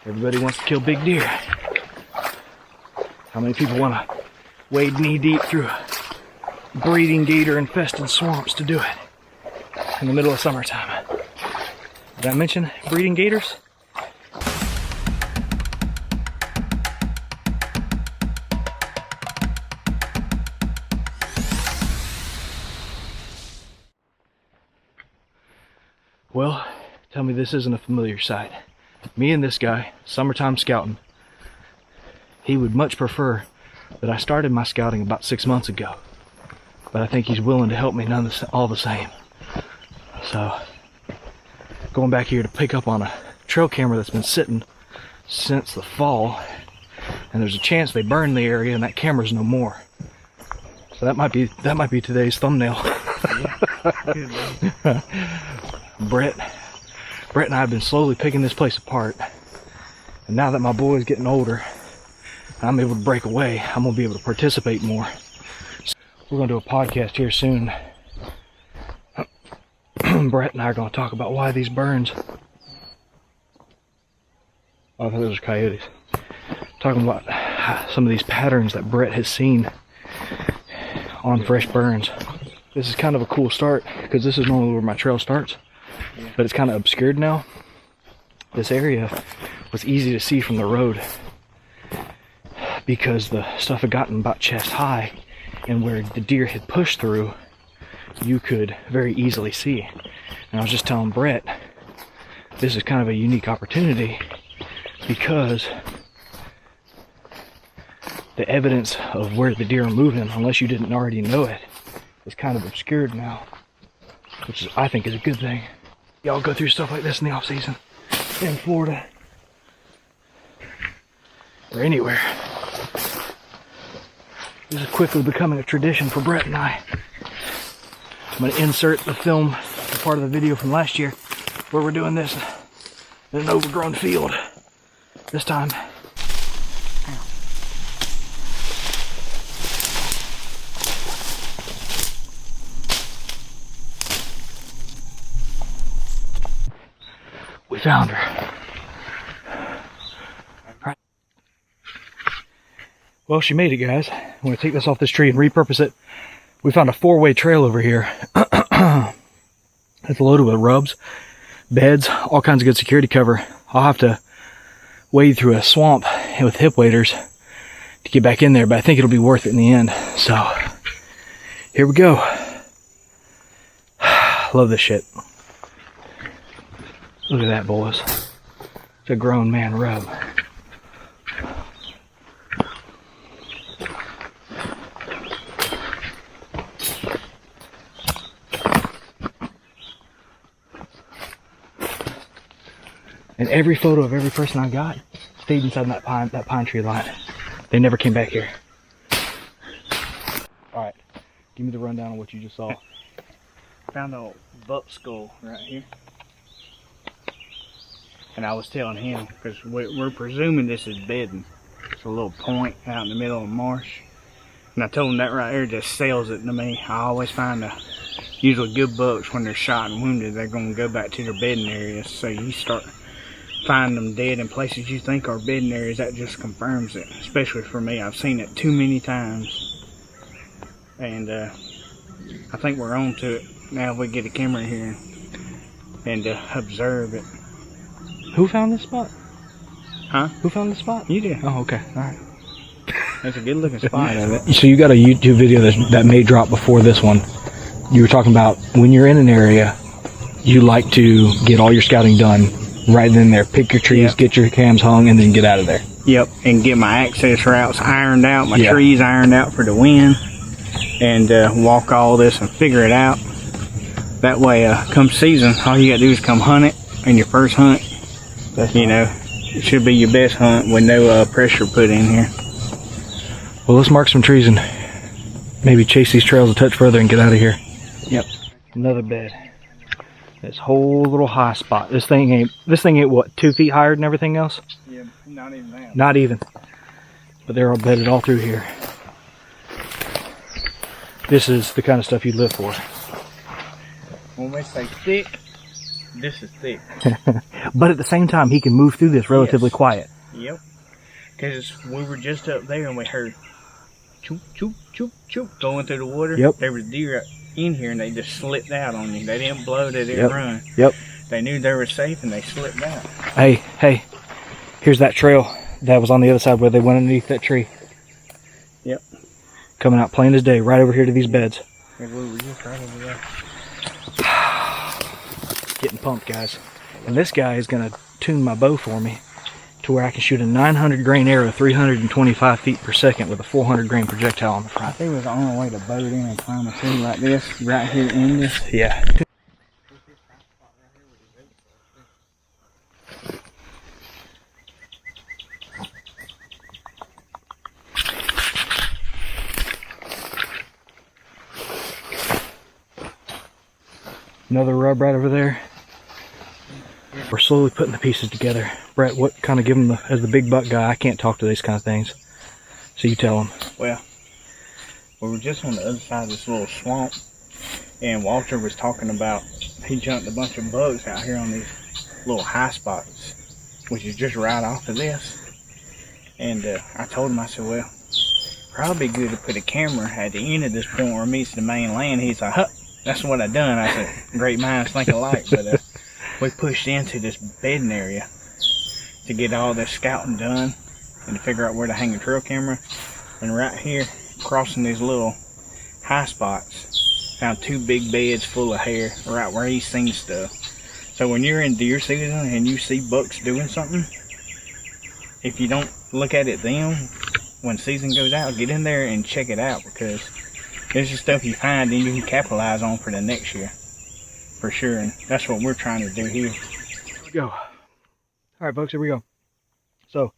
Everybody wants to kill big deer. How many people want to wade knee deep through breeding gator infested swamps to do it in the middle of summertime? Did I mention breeding gators? Well, tell me this isn't a familiar sight. Me and this guy, summertime scouting, he would much prefer that I started my scouting about 6 months ago. But I think he's willing to help me all the same. So, going back here to pick up on a trail camera that's been sitting since the fall. And there's a chance they burned the area and that camera's no more. So that might be today's thumbnail. Brett and I have been slowly picking this place apart, and now that my boy is getting older and I'm able to break away, I'm gonna be able to participate more. So we're gonna do a podcast here soon. Brett and I are gonna talk about why these burns. Oh, I thought those were coyotes. Talking about some of these patterns that Brett has seen on fresh burns. This is kind of a cool start because this is normally where my trail starts. But it's kind of obscured now. This area was easy to see from the road because the stuff had gotten about chest high, and where the deer had pushed through, you could very easily see. And I was just telling Brett, this is kind of a unique opportunity because the evidence of where the deer are moving, unless you didn't already know it, is kind of obscured now, which I think is a good thing. Y'all go through stuff like this in the off season in Florida or anywhere. This is quickly becoming a tradition for Brett and I. I'm going to insert the film, the part of the video from last year where we're doing this in an overgrown field. This time, we found her. Right. Well, she made it, guys. I'm going to take this off this tree and repurpose it. We found a 4-way trail over here. It's loaded with rubs, beds, all kinds of good security cover. I'll have to wade through a swamp with hip waders to get back in there, but I think it'll be worth it in the end. So, here we go. Love this shit. Look at that, boys. It's a grown man rub. And every photo of every person I got stayed inside that pine tree line. They never came back here. Alright, give me the rundown on what you just saw. Found a buck skull right here. And I was telling him, because we're presuming this is bedding. It's a little point out in the middle of the marsh. And I told him that right there just sells it to me. I always find usually good bucks, when they're shot and wounded, they're going to go back to their bedding areas. So you start finding them dead in places you think are bedding areas, that just confirms it. Especially for me, I've seen it too many times. And I think we're on to it. Now we get a camera here and observe it. Who found this spot? Huh? Who found the spot? You did. Oh, okay. Alright. That's a good looking spot of it. So you got a YouTube video that may drop before this one. You were talking about when you're in an area, you like to get all your scouting done right in there. Pick your trees, yep. Get your cams hung, and then get out of there. Yep, and get my access routes ironed out, my trees ironed out for the wind, and walk all this and figure it out. That way, come season, all you got to do is come hunt it, and your first hunt, you know, it should be your best hunt with no pressure put in here. Well, let's mark some trees and maybe chase these trails a touch further and get out of here. Yep. Another bed. This whole little high spot. This thing ain't what, 2 feet higher than everything else? Yeah, not even that. Not even. But they're all bedded all through here. This is the kind of stuff you live for. When we say thick, this is thick. But at the same time, he can move through this relatively quiet. Yep. Because we were just up there and we heard choop, choop, choop, choop going through the water. Yep. There was deer in here and they just slipped out on you. They didn't blow, they didn't run. Yep. They knew they were safe and they slipped out. Hey, here's that trail that was on the other side where they went underneath that tree. Yep. Coming out plain as day, right over here to these beds. We were just right over there. Getting pumped, guys. And this guy is going to tune my bow for me to where I can shoot a 900 grain arrow 325 feet per second with a 400 grain projectile on the front. I think it was the only way to boat in and climb a tree like this, right here in this. Yeah. Another rub right over there. We're slowly putting the pieces together. Brett, what kind of give him as the big buck guy? I can't talk to these kind of things. So you tell him. Well, we were just on the other side of this little swamp, and Walter was talking about he jumped a bunch of bugs out here on these little high spots, which is just right off of this. And I told him, I said, well, probably good to put a camera at the end of this point where it meets the main land. He's like, huh, that's what I done. I said, great minds think alike. But we pushed into this bedding area to get all this scouting done and to figure out where to hang a trail camera. And right here, crossing these little high spots, found 2 big beds full of hair right where he's seen stuff. So when you're in deer season and you see bucks doing something, if you don't look at it then, when season goes out, get in there and check it out, because this is stuff you find and you can capitalize on for the next year. For sure, and that's what we're trying to do here. Here we go. All right, folks, here we go. So,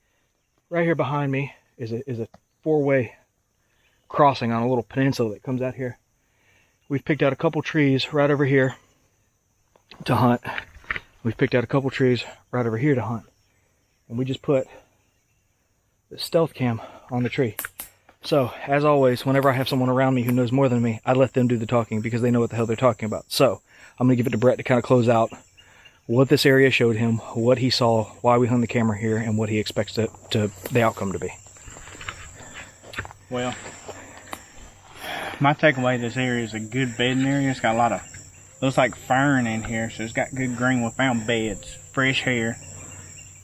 right here behind me is a 4-way crossing on a little peninsula that comes out here. We've picked out a couple trees right over here to hunt. We've picked out a couple trees right over here to hunt. And we just put the stealth cam on the tree. So, as always, whenever I have someone around me who knows more than me, I let them do the talking because they know what the hell they're talking about. So, I'm going to give it to Brett to kind of close out what this area showed him, what he saw, why we hung the camera here, and what he expects the outcome to be. Well, my takeaway, this area is a good bedding area. It's got a lot of, looks like fern in here, so it's got good green. We found beds, fresh hair.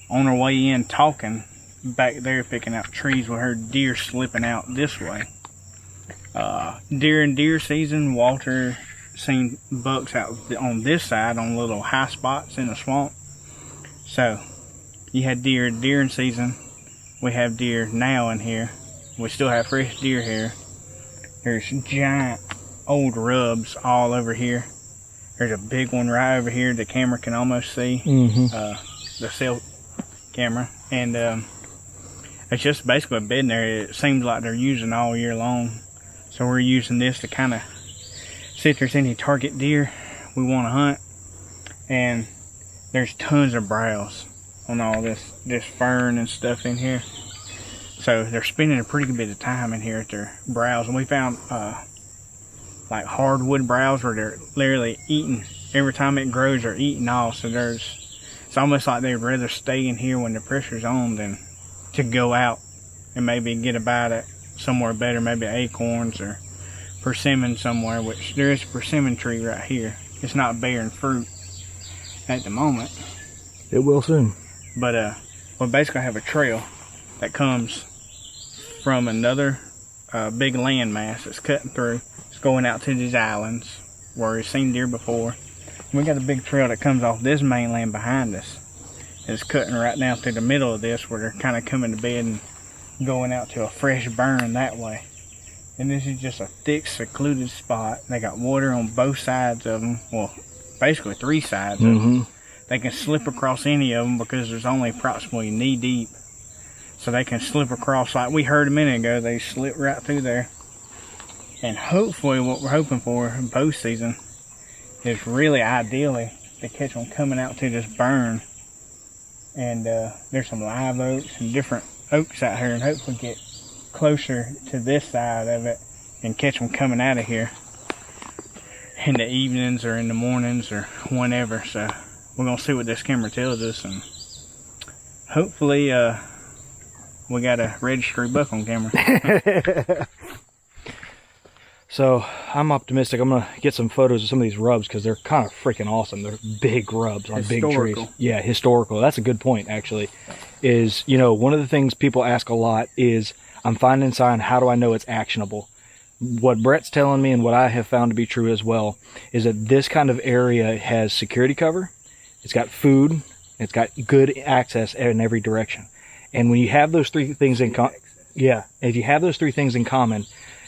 On our way in, talking, back there picking out trees, we heard deer slipping out this way. During deer season, Walter seen bucks out on this side on little high spots in the swamp. So you had deer in season. We have deer now in here. We still have fresh deer here. There's giant old rubs all over here. There's a big one right over here the camera can almost see. The cell camera. And it's just basically a bedding area. It seems like they're using all year long. So we're using this to kind of see if there's any target deer we want to hunt. And there's tons of browse on all this fern and stuff in here. So they're spending a pretty good bit of time in here at their browse. And we found like hardwood browse where they're literally eating. Every time it grows, they're eating off. So it's almost like they'd rather stay in here when the pressure's on than to go out and maybe get a bite at somewhere better, maybe acorns or persimmon somewhere, which there is a persimmon tree right here. It's not bearing fruit at the moment. It will soon. But we basically have a trail that comes from another big landmass that's cutting through. It's going out to these islands where we've seen deer before. And we got a big trail that comes off this mainland behind us. It's cutting right down through the middle of this where they're kind of coming to bed and going out to a fresh burn that way. And this is just a thick, secluded spot. They got water on both sides of them. Well, basically 3 sides of them. They can slip across any of them because there's only approximately knee deep. So they can slip across, like we heard a minute ago, they slip right through there. And hopefully what we're hoping for in bow season is really ideally to catch them coming out to this burn. And there's some live oaks and different oaks out here, and hopefully get closer to this side of it and catch them coming out of here in the evenings or in the mornings or whenever. So we're gonna see what this camera tells us, and hopefully we got a registry buck on camera. So I'm optimistic. I'm gonna get some photos of some of these rubs because they're kind of freaking awesome. They're big rubs on big trees. Yeah, historical. That's a good point, actually. Is, you know, one of the things people ask a lot is, I'm finding sign, how do I know it's actionable? What Brett's telling me, and what I have found to be true as well, is that this kind of area has security cover, it's got food, it's got good access in every direction. And when you have those three things in common, yeah, if you have those three things in common,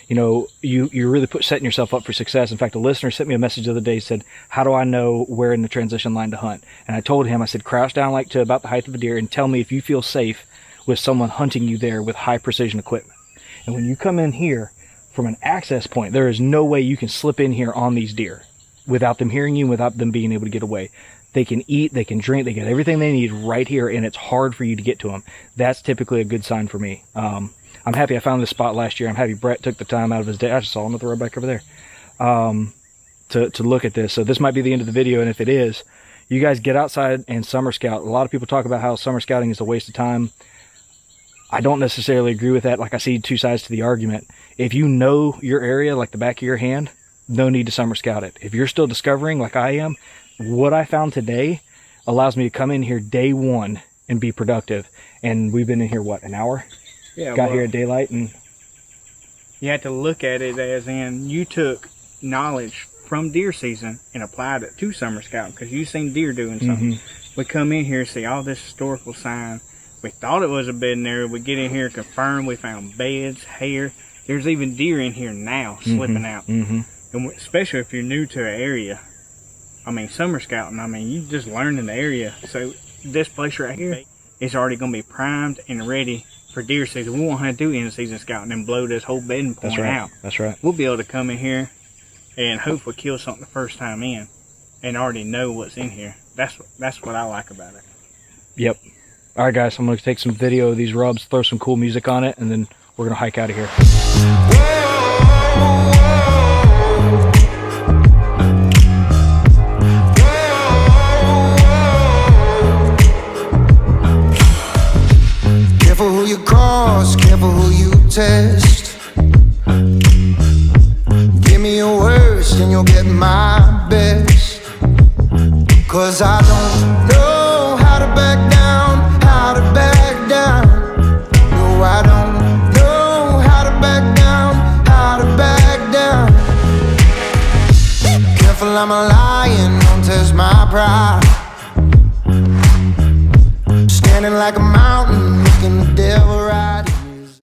you know, you're really setting yourself up for success. In fact, a listener sent me a message the other day, said, how do I know where in the transition line to hunt? And I told him, I said, crouch down like to about the height of a deer and tell me if you feel safe with someone hunting you there with high precision equipment. And when you come in here from an access point, there is no way you can slip in here on these deer without them hearing you and without them being able to get away. They can eat, they can drink, they get everything they need right here, and it's hard for you to get to them. That's typically a good sign for me. I'm happy I found this spot last year. I'm happy Brett took the time out of his day. I just saw another road back over there. To look at this. So this might be the end of the video, and if it is, you guys get outside and summer scout. A lot of people talk about how summer scouting is a waste of time. I don't necessarily agree with that. Like, I see two sides to the argument. If you know your area like the back of your hand, no need to summer scout it. If you're still discovering like I am, what I found today allows me to come in here day one and be productive. And we've been in here, what, an hour? Yeah, Got here at daylight, and you have to look at it as in you took knowledge from deer season and applied it to summer scouting, because you seen deer doing something. We come in here, see all this historical sign. We thought it was a bed in there. We get in here, confirm. We found beds, hair. There's even deer in here now slipping out. And especially if you're new to an area. I mean, summer scouting, I mean, you just learning the area. So this place right here is already going to be primed and ready for deer season. We won't have to do end season scouting and blow this whole bedding point out. That's right. We'll be able to come in here and hopefully kill something the first time in and already know what's in here. That's what I like about it. Yep. All right, guys, I'm going to take some video of these rubs, throw some cool music on it, and then we're going to hike out of here. Careful who you cross, careful who you test. Give me your worst and you'll get my best. 'Cause I don't know how to back down, how to back down. No, I don't know how to back down, how to back down. Careful, I'm a lion, don't test my pride. Standing like a mountain, looking the devil right.